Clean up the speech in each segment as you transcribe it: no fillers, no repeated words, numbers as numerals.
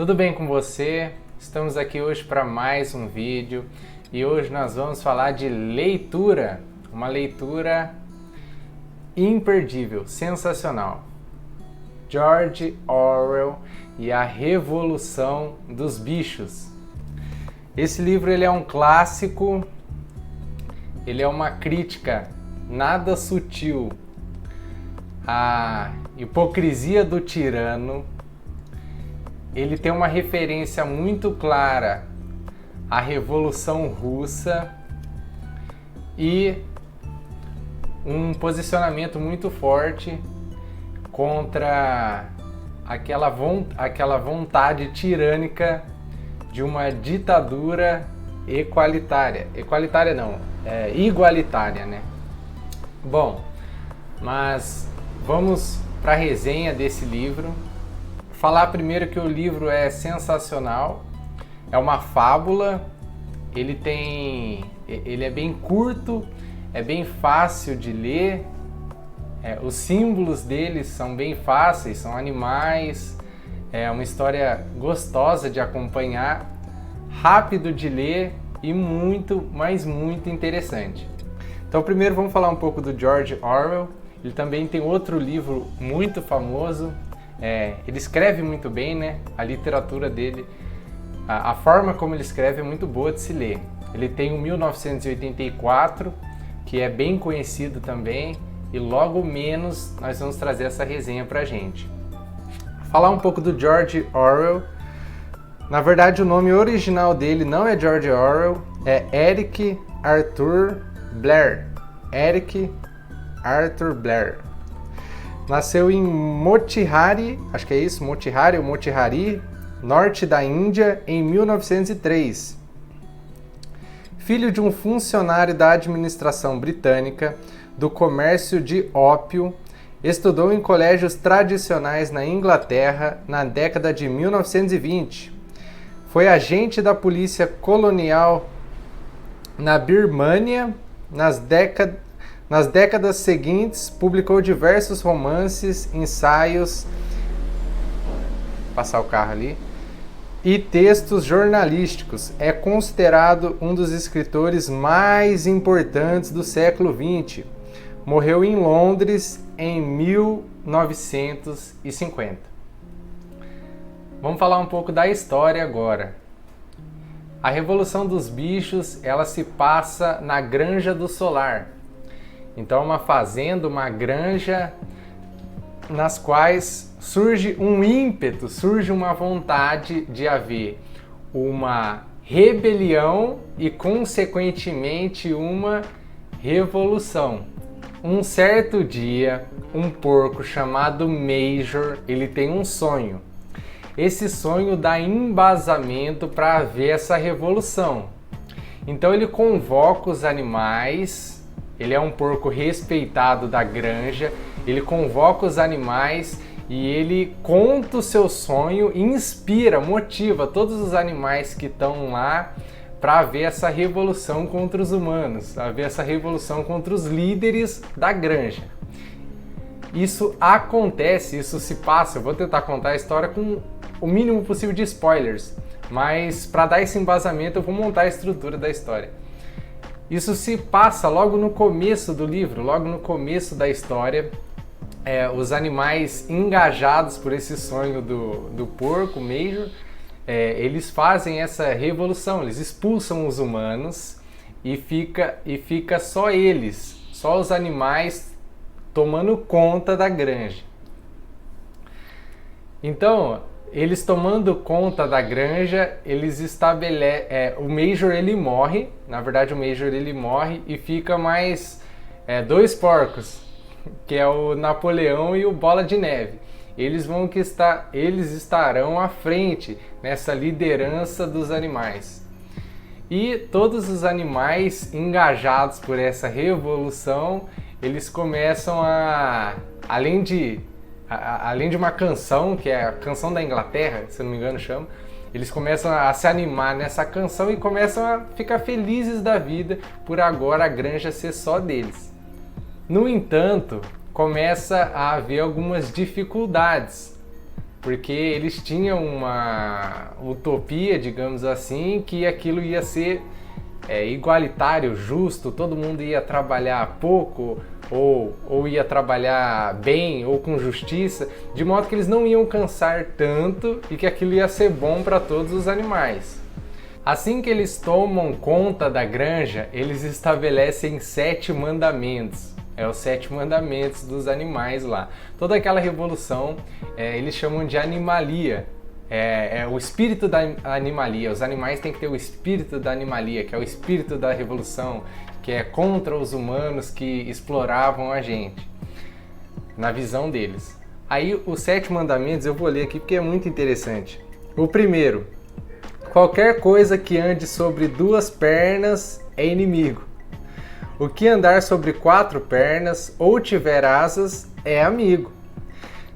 Tudo bem com você? Estamos aqui hoje para mais um vídeo e hoje nós vamos falar de leitura, uma leitura imperdível, sensacional. George Orwell e a Revolução dos Bichos. Esse livro ele é um clássico, ele é uma crítica nada sutil à hipocrisia do tirano. Ele tem uma referência muito clara à Revolução Russa e um posicionamento muito forte contra aquela vontade tirânica de uma ditadura equalitária. Equalitária não, igualitária, né? Bom, mas vamos para a resenha desse livro. Falar primeiro que o livro é sensacional, é uma fábula, ele é bem curto, é bem fácil de ler, os símbolos dele são bem fáceis, são animais, é uma história gostosa de acompanhar, rápido de ler e muito, mas muito interessante. Então primeiro vamos falar um pouco do George Orwell. Ele também tem outro livro muito famoso. Ele escreve muito bem, né? A literatura dele, a forma como ele escreve é muito boa de se ler. Ele tem o 1984, que é bem conhecido também, e logo menos nós vamos trazer essa resenha pra gente. Falar um pouco do George Orwell. Na verdade, o nome original dele não é George Orwell, é Eric Arthur Blair. Eric Arthur Blair. Nasceu em Motihari, acho que é isso, Motihari ou Motihari, norte da Índia, em 1903. Filho de um funcionário da administração britânica do comércio de ópio, estudou em colégios tradicionais na Inglaterra na década de 1920. Foi agente da polícia colonial na Birmânia nas décadas seguintes, publicou diversos romances, ensaios, passar o carro ali, e textos jornalísticos. É considerado um dos escritores mais importantes do século XX. Morreu em Londres em 1950. Vamos falar um pouco da história agora. A Revolução dos Bichos, ela se passa na Granja do Solar. Então, uma fazenda, uma granja, nas quais surge um ímpeto, surge uma vontade de haver uma rebelião e, consequentemente, uma revolução. Um certo dia, um porco chamado Major, ele tem um sonho. Esse sonho dá embasamento para haver essa revolução. Então, ele convoca os animais. Ele é um porco respeitado da granja, ele convoca os animais e ele conta o seu sonho, inspira, motiva todos os animais que estão lá para ver essa revolução contra os humanos, para ver essa revolução contra os líderes da granja. Isso acontece, isso se passa, eu vou tentar contar a história com o mínimo possível de spoilers, mas para dar esse embasamento eu vou montar a estrutura da história. Isso se passa logo no começo do livro, logo no começo da história. Os animais engajados por esse sonho do porco, Major, eles fazem essa revolução, eles expulsam os humanos e fica só eles, só os animais tomando conta da granja. Então, eles tomando conta da granja, eles o Major ele morre, na verdade o Major ele morre e fica mais dois porcos, que é o Napoleão e o Bola de Neve. Eles estarão à frente nessa liderança dos animais. E todos os animais engajados por essa revolução, eles começam além de uma canção, que é a canção da Inglaterra, se não me engano chama, eles começam a se animar nessa canção e começam a ficar felizes da vida por agora a granja ser só deles. No entanto, começa a haver algumas dificuldades porque eles tinham uma utopia, digamos assim, que aquilo ia ser igualitário, justo, todo mundo ia trabalhar pouco ou ia trabalhar bem ou com justiça, de modo que eles não iam cansar tanto e que aquilo ia ser bom para todos os animais. Assim que eles tomam conta da granja, eles estabelecem 7 mandamentos. Os 7 mandamentos dos animais lá. Toda aquela revolução eles chamam de animalia. É o espírito da animalia. Os animais têm que ter o espírito da animalia, que é o espírito da revolução, que é contra os humanos que exploravam a gente, na visão deles. Aí os 7 mandamentos eu vou ler aqui porque é muito interessante. O primeiro: qualquer coisa que ande sobre 2 pernas é inimigo. O que andar sobre 4 pernas ou tiver asas é amigo.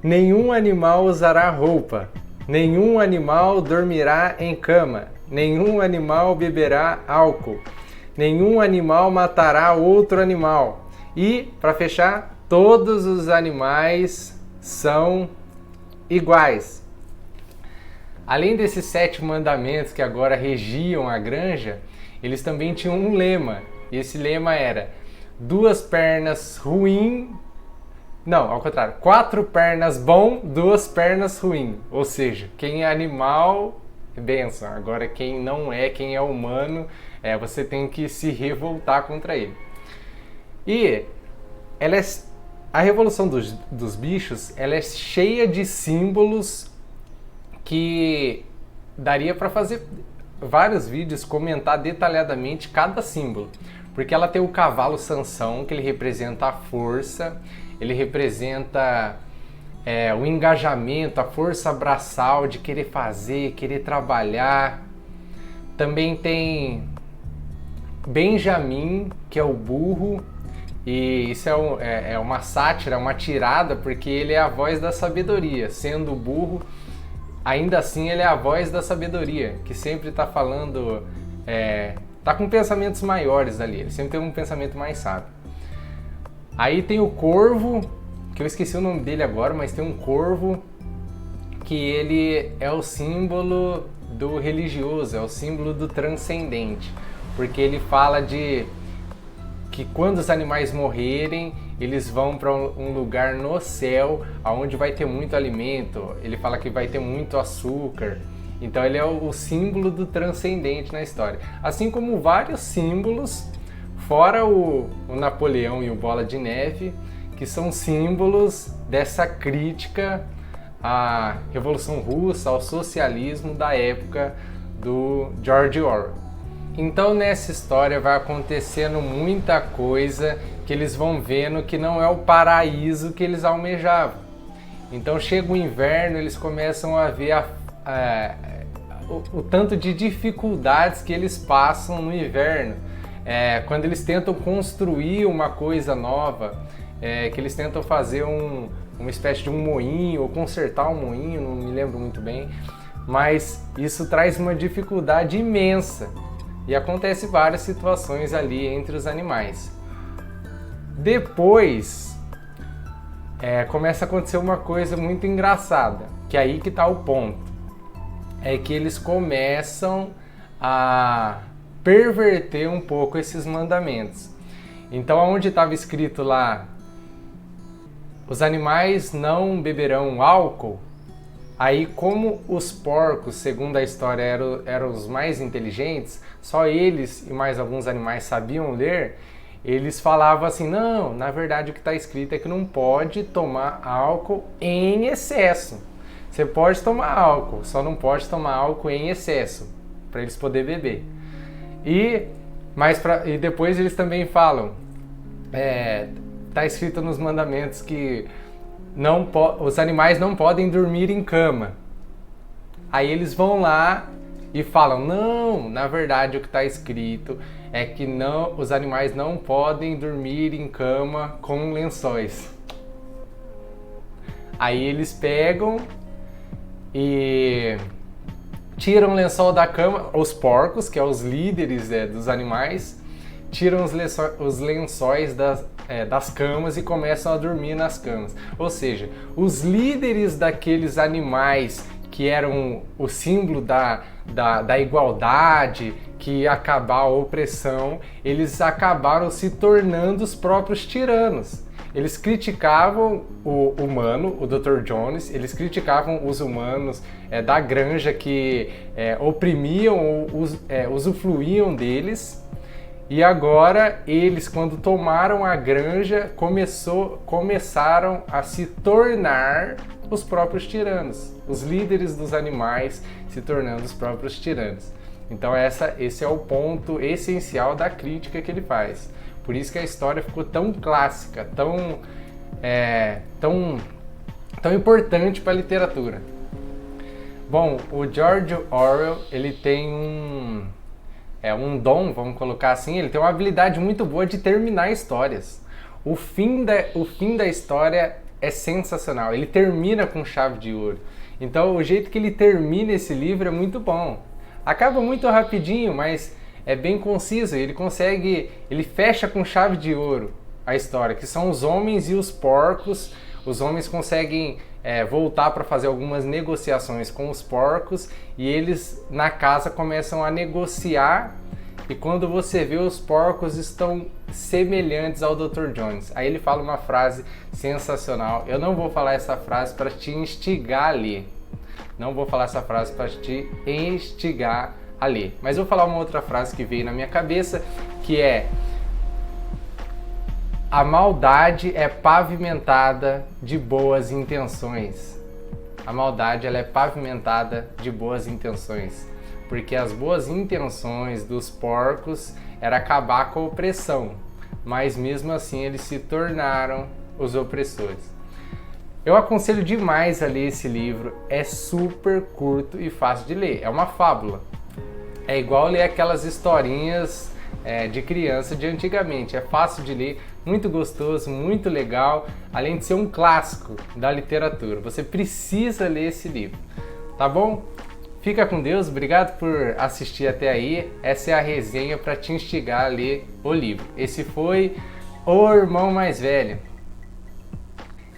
Nenhum animal usará roupa. Nenhum animal dormirá em cama. Nenhum animal beberá álcool. Nenhum animal matará outro animal. E, para fechar, todos os animais são iguais. Além desses 7 mandamentos que agora regiam a granja, eles também tinham um lema. E esse lema era: 2 pernas ruim. Não, ao contrário. 4 pernas bom, 2 pernas ruim. Ou seja, quem é animal, benção. Agora quem não é, quem é humano, você tem que se revoltar contra ele. E a revolução dos bichos, ela é cheia de símbolos que daria para fazer vários vídeos, comentar detalhadamente cada símbolo. Porque ela tem o cavalo Sansão, que ele representa a força, ele representa o engajamento, a força braçal de querer fazer, querer trabalhar. Também tem Benjamim, que é o burro, e isso é uma sátira, uma tirada, porque ele é a voz da sabedoria. Sendo o burro, ainda assim ele é a voz da sabedoria, que sempre está falando, está com pensamentos maiores ali, ele sempre tem um pensamento mais sábio. Aí tem o corvo, que eu esqueci o nome dele agora, mas tem um corvo que ele é o símbolo do religioso, é o símbolo do transcendente, porque ele fala de que quando os animais morrerem, eles vão para um lugar no céu, onde vai ter muito alimento, ele fala que vai ter muito açúcar. Então ele é o símbolo do transcendente na história. Assim como vários símbolos, fora o Napoleão e o Bola de Neve, que são símbolos dessa crítica à Revolução Russa, ao socialismo da época do George Orwell. Então nessa história vai acontecendo muita coisa que eles vão vendo que não é o paraíso que eles almejavam. Então chega o inverno, eles começam a ver o tanto de dificuldades que eles passam no inverno. Quando eles tentam construir uma coisa nova, que eles tentam fazer uma espécie de um moinho, ou consertar um moinho, não me lembro muito bem, mas isso traz uma dificuldade imensa. E acontece várias situações ali entre os animais. Depois, começa a acontecer uma coisa muito engraçada, que é aí que está o ponto. É que eles começam a perverter um pouco esses mandamentos. Então, onde estava escrito lá, os animais não beberão álcool, aí como os porcos, segundo a história, eram os mais inteligentes, só eles e mais alguns animais sabiam ler, eles falavam assim: não, na verdade o que está escrito é que não pode tomar álcool em excesso. Você pode tomar álcool, só não pode tomar álcool em excesso, para eles poderem beber. E depois eles também falam, está escrito nos mandamentos que os animais não podem dormir em cama. Aí eles vão lá e falam: não, na verdade o que está escrito é que os animais não podem dormir em cama com lençóis. Aí eles pegam e tiram o lençol da cama, os porcos, que são os líderes dos animais, tiram os lençóis das camas e começam a dormir nas camas. Ou seja, os líderes daqueles animais que eram o símbolo da igualdade, que ia acabar a opressão, eles acabaram se tornando os próprios tiranos. Eles criticavam o humano, o Dr. Jones, eles criticavam os humanos da granja que oprimiam ou usufruíam deles. E agora eles, quando tomaram a granja, começaram a se tornar os próprios tiranos, os líderes dos animais se tornando os próprios tiranos. Então esse é o ponto essencial da crítica que ele faz. Por isso que a história ficou tão clássica, tão importante para a literatura. Bom, o George Orwell, ele tem um dom, vamos colocar assim, ele tem uma habilidade muito boa de terminar histórias. O fim da história é sensacional, ele termina com chave de ouro. Então o jeito que ele termina esse livro é muito bom. Acaba muito rapidinho, mas é bem conciso, ele fecha com chave de ouro a história, que são os homens e os porcos. Os homens conseguem voltar para fazer algumas negociações com os porcos e eles na casa começam a negociar, e quando você vê, os porcos estão semelhantes ao Dr. Jones. Aí ele fala uma frase sensacional. Eu não vou falar essa frase para te instigar a ler. Não vou falar essa frase para te instigar a ler. Mas vou falar uma outra frase que veio na minha cabeça, que é: a maldade é pavimentada de boas intenções. A maldade, ela é pavimentada de boas intenções. Porque as boas intenções dos porcos era acabar com a opressão. Mas mesmo assim eles se tornaram os opressores. Eu aconselho demais a ler esse livro. É super curto e fácil de ler. É uma fábula. É igual ler aquelas historinhas de criança de antigamente. É fácil de ler, muito gostoso, muito legal, além de ser um clássico da literatura. Você precisa ler esse livro, tá bom? Fica com Deus, obrigado por assistir até aí. Essa é a resenha para te instigar a ler o livro. Esse foi O Irmão Mais Velho.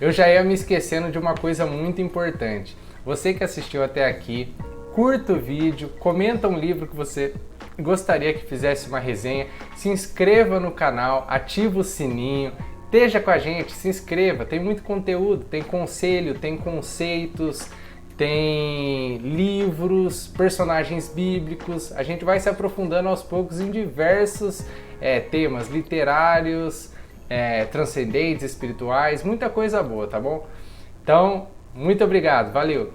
Eu já ia me esquecendo de uma coisa muito importante. Você que assistiu até aqui, curta o vídeo, comenta um livro que você gostaria que fizesse uma resenha, se inscreva no canal, ativa o sininho, esteja com a gente, se inscreva, tem muito conteúdo, tem conselho, tem conceitos, tem livros, personagens bíblicos. A gente vai se aprofundando aos poucos em diversos temas literários, transcendentes, espirituais, muita coisa boa, tá bom? Então, muito obrigado, valeu!